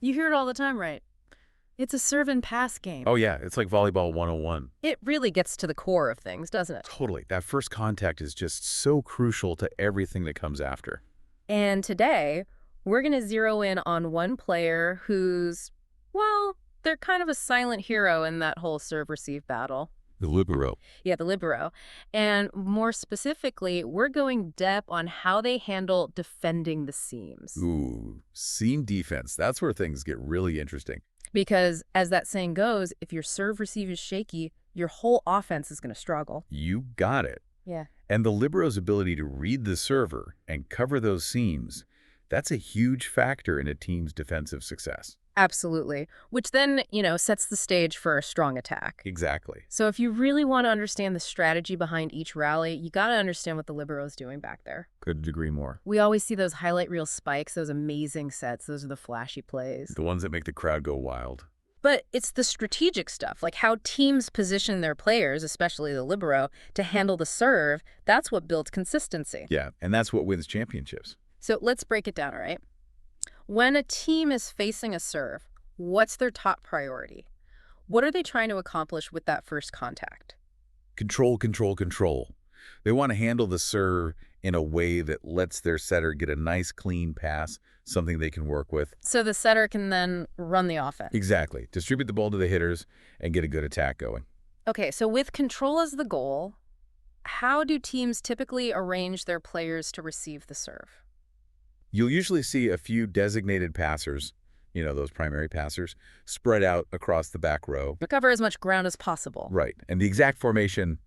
You hear it all the time, right? It's a serve and pass game. Oh, yeah, it's like volleyball 101. It really gets to the core of things, doesn't it? Totally. That first contact is just so crucial to everything that comes after. And today, we're going to zero in on one player who's, well, they're kind of a silent hero in that whole serve-receive battle. The libero. Yeah, the libero. And more specifically, we're going depth on how they handle defending the seams. Ooh, seam defense. That's where things get really interesting. Because, as that saying goes, if your serve-receive is shaky, your whole offense is going to struggle. You got it. Yeah. And the libero's ability to read the server and cover those seams, that's a huge factor in a team's defensive success. Absolutely. Which then, sets the stage for a strong attack. Exactly. So if you really want to understand the strategy behind each rally, you got to understand what the libero is doing back there. Couldn't agree more. We always see those highlight reel spikes, those amazing sets. Those are the flashy plays. The ones that make the crowd go wild. But it's the strategic stuff, like how teams position their players, especially the libero, to handle the serve. That's what builds consistency. Yeah, and that's what wins championships. So let's break it down, all right? When a team is facing a serve, what's their top priority? What are they trying to accomplish with that first contact? Control, control, control. They want to handle the serve in a way that lets their setter get a nice, clean pass, something they can work with. So the setter can then run the offense. Exactly. Distribute the ball to the hitters and get a good attack going. Okay, so with control as the goal, how do teams typically arrange their players to receive the serve? You'll usually see a few designated passers, those primary passers, spread out across the back row. To cover as much ground as possible. Right. And the exact formation,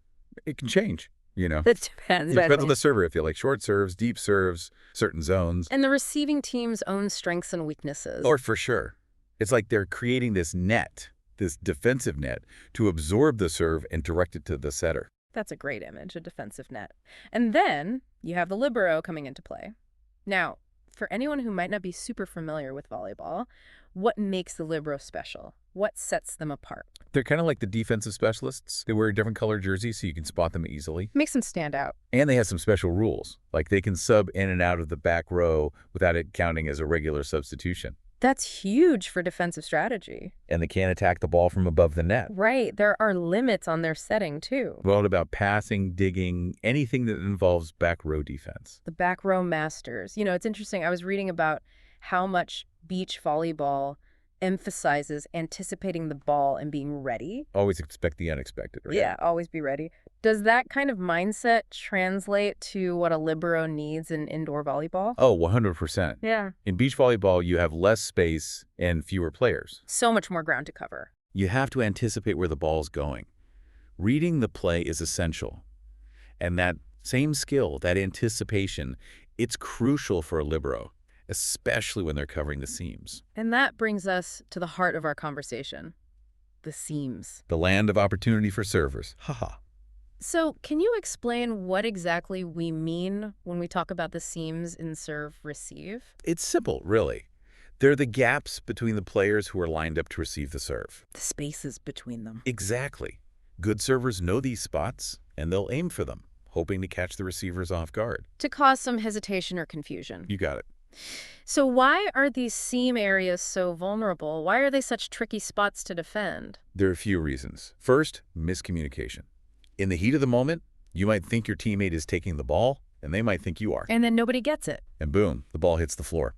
it can change, It depends. It depends on the server. If you like short serves, deep serves, certain zones. And the receiving team's own strengths and weaknesses. Or for sure. It's like they're creating this net, this defensive net, to absorb the serve and direct it to the setter. That's a great image, a defensive net. And then you have the libero coming into play. Now, for anyone who might not be super familiar with volleyball, what makes the libero special? What sets them apart? They're kind of like the defensive specialists. They wear a different color jersey so you can spot them easily. Makes them stand out. And they have some special rules, like they can sub in and out of the back row without it counting as a regular substitution. That's huge for defensive strategy. And they can't attack the ball from above the net. Right. There are limits on their setting, too. What about passing, digging, anything that involves back row defense? The back row masters. It's interesting. I was reading about how much beach volleyball emphasizes anticipating the ball and being ready. Always expect the unexpected, right? Yeah, always be ready. Does that kind of mindset translate to what a libero needs in indoor volleyball? Oh, 100%. Yeah. In beach volleyball, you have less space and fewer players. So much more ground to cover. You have to anticipate where the ball's going. Reading the play is essential. And that same skill, that anticipation, it's crucial for a libero, especially when they're covering the seams. And that brings us to the heart of our conversation, the seams. The land of opportunity for servers. Haha. So can you explain what exactly we mean when we talk about the seams in serve-receive? It's simple, really. They're the gaps between the players who are lined up to receive the serve. The spaces between them. Exactly. Good servers know these spots, and they'll aim for them, hoping to catch the receivers off guard. To cause some hesitation or confusion. You got it. So why are these seam areas so vulnerable? Why are they such tricky spots to defend? There are a few reasons. First, miscommunication. In the heat of the moment, you might think your teammate is taking the ball, and they might think you are. And then nobody gets it. And boom, the ball hits the floor.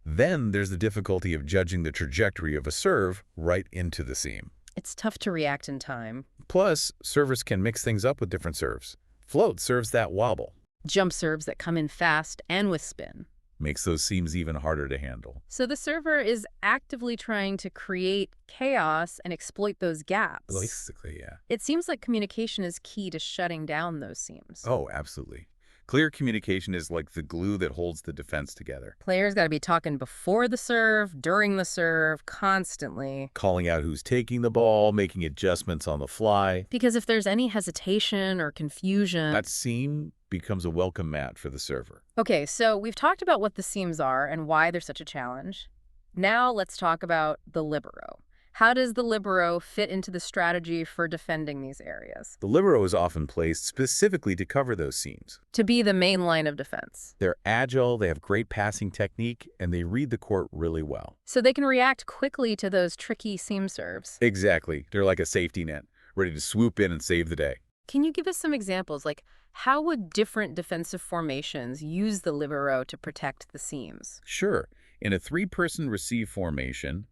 Then there's the difficulty of judging the trajectory of a serve right into the seam. It's tough to react in time. Plus, servers can mix things up with different serves. Float serves that wobble. Jump serves that come in fast and with spin. Makes those seams even harder to handle. So the server is actively trying to create chaos and exploit those gaps. Basically, yeah. It seems like communication is key to shutting down those seams. Oh, absolutely. Clear communication is like the glue that holds the defense together. Players got to be talking before the serve, during the serve, constantly. Calling out who's taking the ball, making adjustments on the fly. Because if there's any hesitation or confusion... That seam becomes a welcome mat for the server. Okay, so we've talked about what the seams are and why they're such a challenge. Now let's talk about the libero. How does the libero fit into the strategy for defending these areas? The libero is often placed specifically to cover those seams. To be the main line of defense. They're agile, they have great passing technique, and they read the court really well. So they can react quickly to those tricky seam serves. Exactly. They're like a safety net, ready to swoop in and save the day. Can you give us some examples? Like, how would different defensive formations use the libero to protect the seams? Sure, in a three-person receive formation,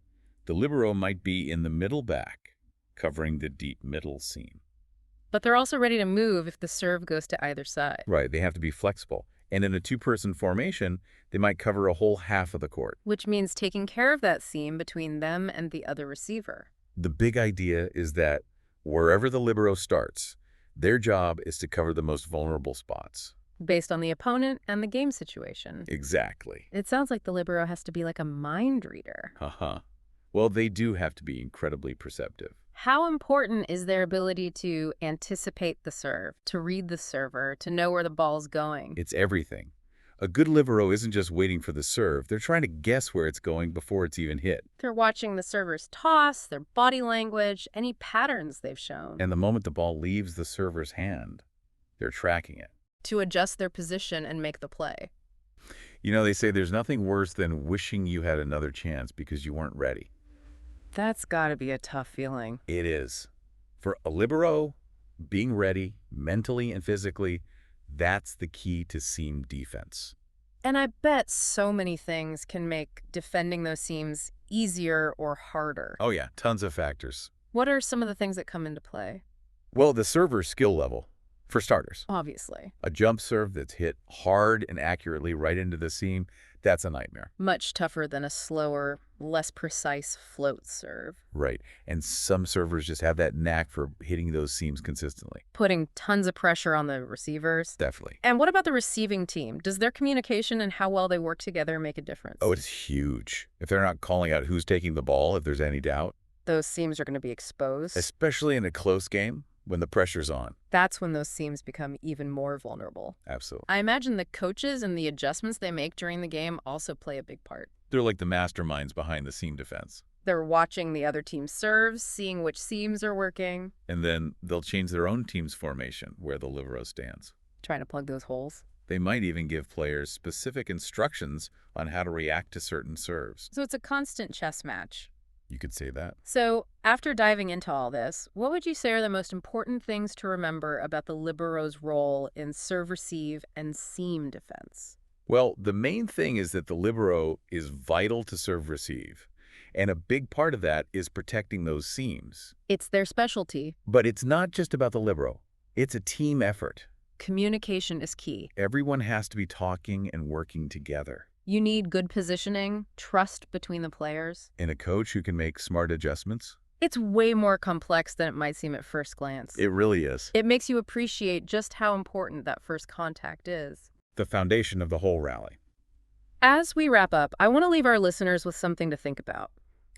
the libero might be in the middle back, covering the deep middle seam. But they're also ready to move if the serve goes to either side. Right, they have to be flexible. And in a two-person formation, they might cover a whole half of the court. Which means taking care of that seam between them and the other receiver. The big idea is that wherever the libero starts, their job is to cover the most vulnerable spots. Based on the opponent and the game situation. Exactly. It sounds like the libero has to be like a mind reader. Haha. Well, they do have to be incredibly perceptive. How important is their ability to anticipate the serve, to read the server, to know where the ball's going? It's everything. A good libero isn't just waiting for the serve. They're trying to guess where it's going before it's even hit. They're watching the server's toss, their body language, any patterns they've shown. And the moment the ball leaves the server's hand, they're tracking it. To adjust their position and make the play. You know, they say there's nothing worse than wishing you had another chance because you weren't ready. That's gotta be a tough feeling. It is. For a libero, being ready, mentally and physically, that's the key to seam defense. And I bet so many things can make defending those seams easier or harder. Oh yeah, tons of factors. What are some of the things that come into play? Well, the server's skill level, for starters. Obviously. A jump serve that's hit hard and accurately right into the seam, that's a nightmare. Much tougher than a slower, less precise float serve. Right. And some servers just have that knack for hitting those seams consistently. Putting tons of pressure on the receivers. Definitely. And what about the receiving team? Does their communication and how well they work together make a difference? Oh, it's huge. If they're not calling out who's taking the ball, if there's any doubt. Those seams are going to be exposed. Especially in a close game when the pressure's on. That's when those seams become even more vulnerable. Absolutely. I imagine the coaches and the adjustments they make during the game also play a big part. They're like the masterminds behind the seam defense. They're watching the other team's serves, seeing which seams are working. And then they'll change their own team's formation where the libero stands. Trying to plug those holes. They might even give players specific instructions on how to react to certain serves. So it's a constant chess match. You could say that. So, after diving into all this, what would you say are the most important things to remember about the libero's role in serve-receive and seam defense? Well, the main thing is that the libero is vital to serve-receive. And a big part of that is protecting those seams. It's their specialty. But it's not just about the libero. It's a team effort. Communication is key. Everyone has to be talking and working together. You need good positioning, trust between the players. And a coach who can make smart adjustments. It's way more complex than it might seem at first glance. It really is. It makes you appreciate just how important that first contact is. The foundation of the whole rally. As we wrap up, I want to leave our listeners with something to think about.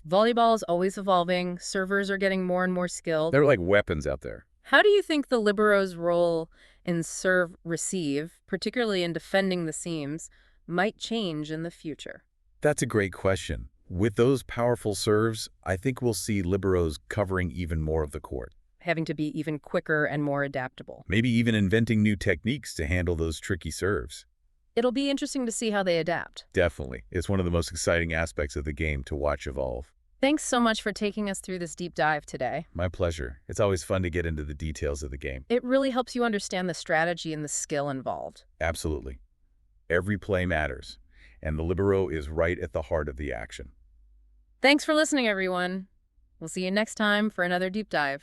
Volleyball is always evolving. Servers are getting more and more skilled. They're like weapons out there. How do you think the libero's role in serve-receive, particularly in defending the seams, might change in the future? That's a great question. With those powerful serves, I think we'll see liberos covering even more of the court. Having to be even quicker and more adaptable. Maybe even inventing new techniques to handle those tricky serves. It'll be interesting to see how they adapt. Definitely. It's one of the most exciting aspects of the game to watch evolve. Thanks so much for taking us through this deep dive today. My pleasure. It's always fun to get into the details of the game. It really helps you understand the strategy and the skill involved. Absolutely. Every play matters, and the libero is right at the heart of the action. Thanks for listening, everyone. We'll see you next time for another deep dive.